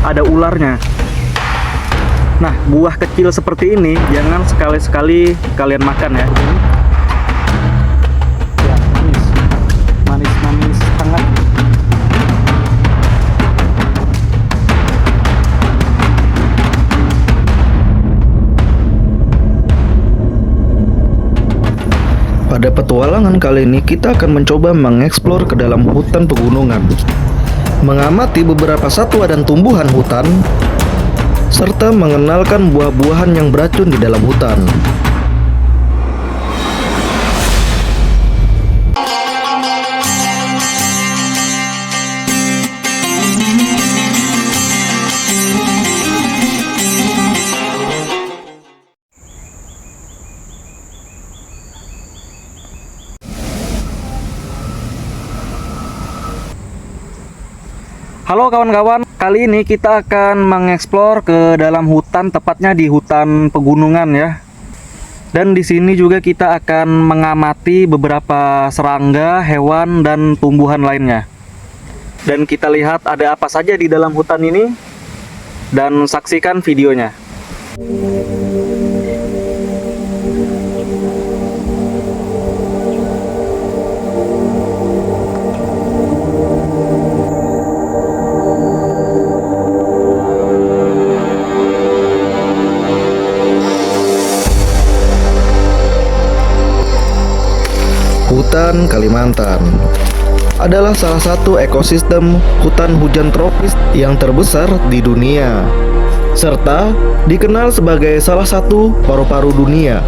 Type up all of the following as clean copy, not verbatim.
ada ularnya. Nah, buah kecil seperti ini jangan sekali-sekali kalian makan ya. Ya, manis hangat. Pada petualangan kali ini kita akan mencoba mengeksplor ke dalam hutan pegunungan, mengamati beberapa satwa dan tumbuhan hutan, serta mengenalkan buah-buahan yang beracun di dalam hutan. Halo kawan-kawan, kali ini kita akan mengeksplor ke dalam hutan, tepatnya di hutan pegunungan ya. Dan di sini juga kita akan mengamati beberapa serangga, hewan, dan tumbuhan lainnya. Dan kita lihat ada apa saja di dalam hutan ini, dan saksikan videonya. Hutan Kalimantan adalah salah satu ekosistem hutan hujan tropis yang terbesar di dunia, serta dikenal sebagai salah satu paru-paru dunia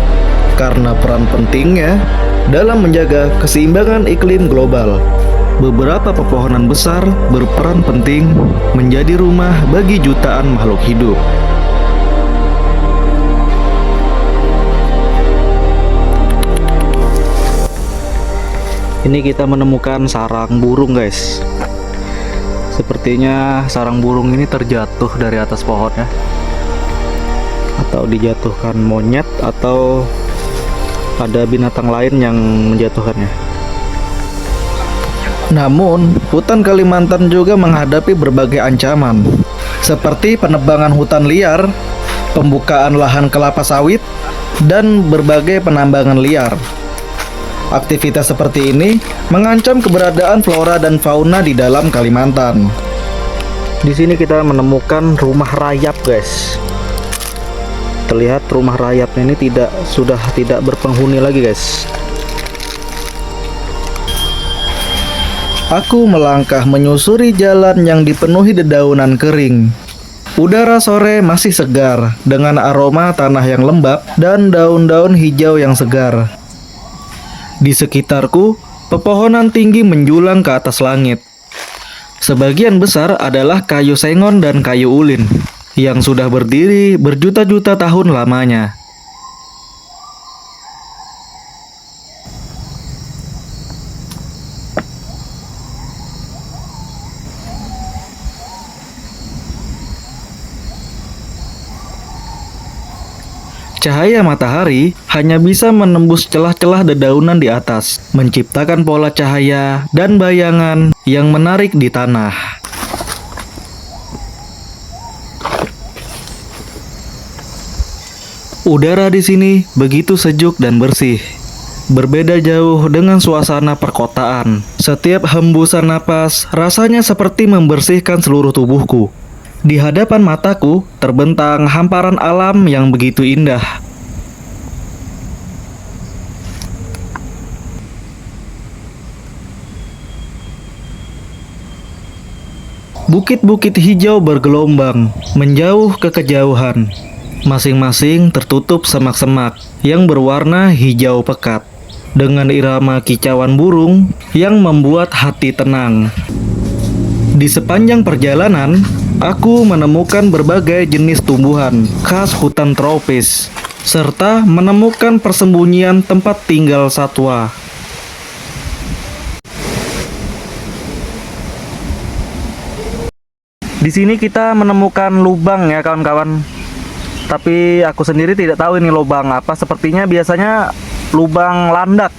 karena peran pentingnya dalam menjaga keseimbangan iklim global. Beberapa pepohonan besar berperan penting menjadi rumah bagi jutaan makhluk hidup. Ini kita menemukan sarang burung guys. Sepertinya sarang burung ini terjatuh dari atas pohon ya, atau dijatuhkan monyet, atau ada binatang lain yang menjatuhkannya. Namun, hutan Kalimantan juga menghadapi berbagai ancaman, seperti penebangan hutan liar, pembukaan lahan kelapa sawit, dan berbagai penambangan liar. Aktivitas seperti ini mengancam keberadaan flora dan fauna di dalam Kalimantan. Di sini kita menemukan rumah rayap, guys. Terlihat rumah rayapnya ini sudah tidak berpenghuni lagi, guys. Aku melangkah menyusuri jalan yang dipenuhi dedaunan kering. Udara sore masih segar dengan aroma tanah yang lembab dan daun-daun hijau yang segar. Di sekitarku, pepohonan tinggi menjulang ke atas langit. Sebagian besar adalah kayu sengon dan kayu ulin yang sudah berdiri berjuta-juta tahun lamanya. Cahaya matahari hanya bisa menembus celah-celah dedaunan di atas, menciptakan pola cahaya dan bayangan yang menarik di tanah. Udara di sini begitu sejuk dan bersih, berbeda jauh dengan suasana perkotaan. Setiap hembusan napas rasanya seperti membersihkan seluruh tubuhku. Di hadapan mataku terbentang hamparan alam yang begitu indah. Bukit-bukit hijau bergelombang, menjauh ke kejauhan. Masing-masing tertutup semak-semak yang berwarna hijau pekat, dengan irama kicauan burung yang membuat hati tenang. Di sepanjang perjalanan, aku menemukan berbagai jenis tumbuhan khas hutan tropis, serta menemukan persembunyian tempat tinggal satwa. Di sini kita menemukan lubang ya kawan-kawan. Tapi aku sendiri tidak tahu ini lubang apa. Sepertinya biasanya lubang landak.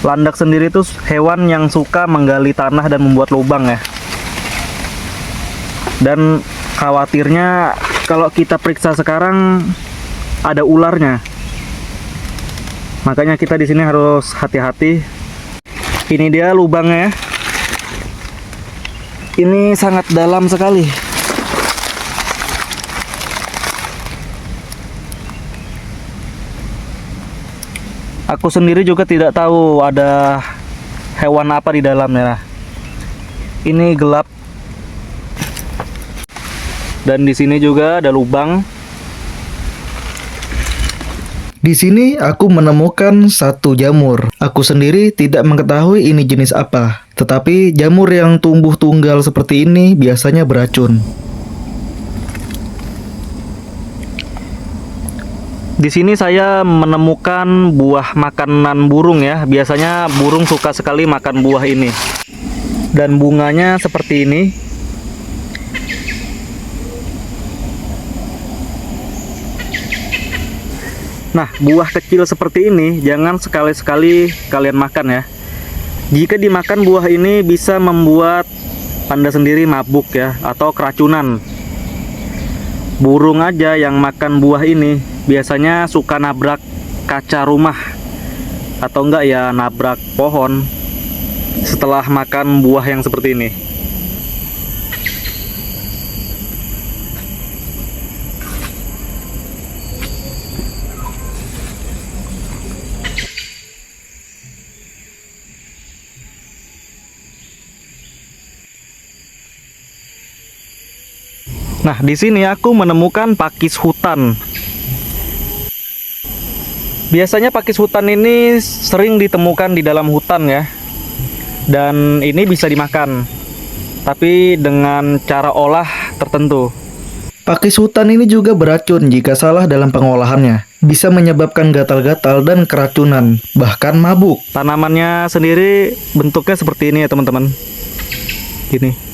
Landak sendiri itu hewan yang suka menggali tanah dan membuat lubang ya. Dan khawatirnya kalau kita periksa sekarang ada ularnya. Makanya kita di sini harus hati-hati. Ini dia lubangnya. Ini sangat dalam sekali. Aku sendiri juga tidak tahu ada hewan apa di dalamnya. Ini gelap. Dan di sini juga ada lubang. Di sini aku menemukan satu jamur. Aku sendiri tidak mengetahui ini jenis apa. Tetapi jamur yang tumbuh tunggal seperti ini biasanya beracun. Di sini saya menemukan buah makanan burung ya. Biasanya burung suka sekali makan buah ini. Dan bunganya seperti ini. Nah, buah kecil seperti ini jangan sekali-sekali kalian makan ya. Jika dimakan buah ini bisa membuat Anda sendiri mabuk ya, atau keracunan. Burung aja yang makan buah ini biasanya suka nabrak kaca rumah, atau enggak ya nabrak pohon setelah makan buah yang seperti ini. Nah, di sini aku menemukan pakis hutan. Biasanya pakis hutan ini sering ditemukan di dalam hutan ya. Dan ini bisa dimakan. Tapi dengan cara olah tertentu. Pakis hutan ini juga beracun jika salah dalam pengolahannya. Bisa menyebabkan gatal-gatal dan keracunan, bahkan mabuk. Tanamannya sendiri bentuknya seperti ini ya teman-teman. Gini.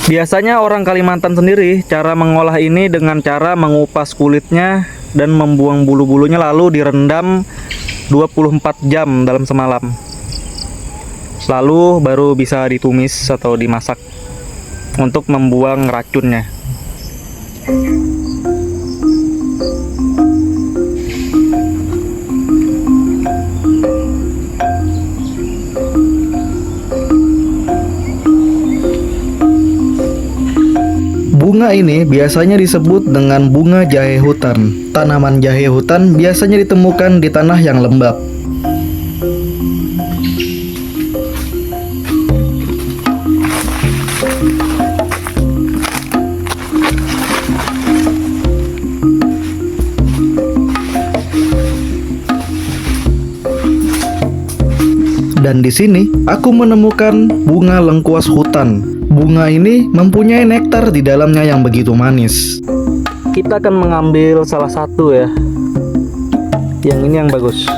Biasanya orang Kalimantan sendiri cara mengolah ini dengan cara mengupas kulitnya dan membuang bulu-bulunya lalu direndam 24 jam dalam semalam. Lalu baru bisa ditumis atau dimasak untuk membuang racunnya. Bunga ini biasanya disebut dengan bunga jahe hutan. Tanaman jahe hutan biasanya ditemukan di tanah yang lembab. Dan di sini aku menemukan bunga lengkuas hutan. Bunga ini mempunyai nektar di dalamnya yang begitu manis. Kita akan mengambil salah satu ya. Yang ini yang bagus.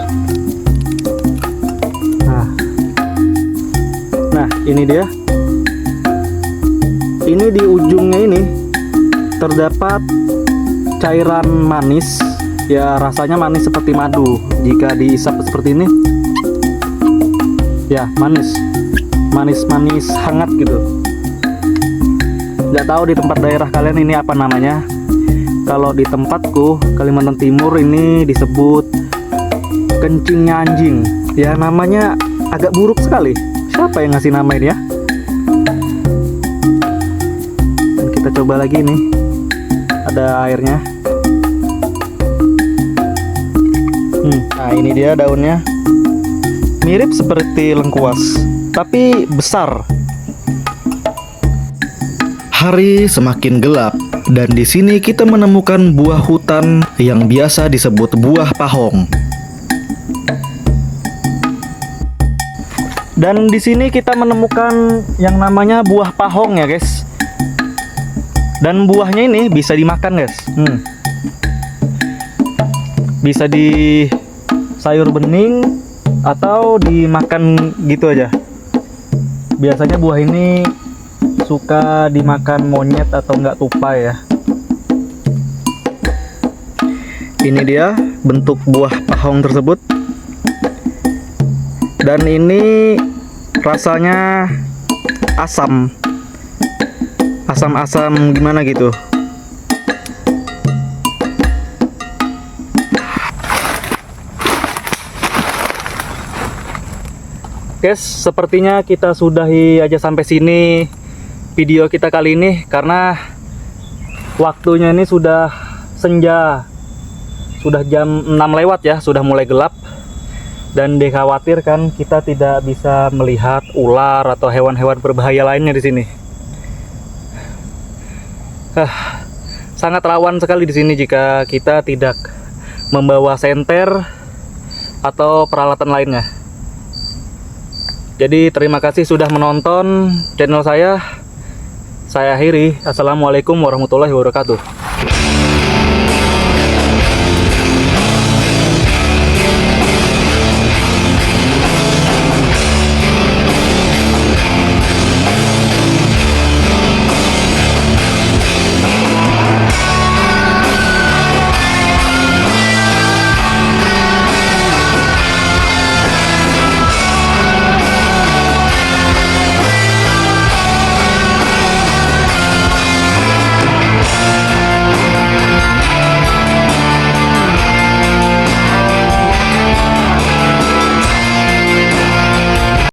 Nah, ini dia. Ini di ujungnya ini terdapat cairan manis. Ya, rasanya manis seperti madu. Jika diisap seperti ini, ya manis. Manis-manis hangat gitu. Nggak tahu di tempat daerah kalian ini apa namanya. Kalau di tempatku Kalimantan Timur ini disebut kencingnya anjing. Ya namanya agak buruk sekali. Siapa yang ngasih nama ini ya? Dan kita coba lagi nih. Ada airnya. Nah ini dia daunnya. Mirip seperti lengkuas, tapi besar. Hari semakin gelap dan di sini kita menemukan buah hutan yang biasa disebut buah pahong. Dan di sini kita menemukan yang namanya buah pahong ya guys. Dan buahnya ini bisa dimakan guys. Bisa di sayur bening atau dimakan gitu aja. Biasanya buah ini suka dimakan monyet atau enggak tupai ya. Ini dia bentuk buah pahong tersebut. Dan ini rasanya asam. asam-asam gimana gitu. Guys, sepertinya kita sudahi aja sampai sini video kita kali ini karena waktunya ini sudah senja. Sudah jam 6 lewat ya, sudah mulai gelap. Dan dikhawatirkan kita tidak bisa melihat ular atau hewan-hewan berbahaya lainnya di sini. Sangat rawan sekali di sini jika kita tidak membawa senter atau peralatan lainnya. Jadi terima kasih sudah menonton channel saya. Saya akhiri. Assalamualaikum warahmatullahi wabarakatuh.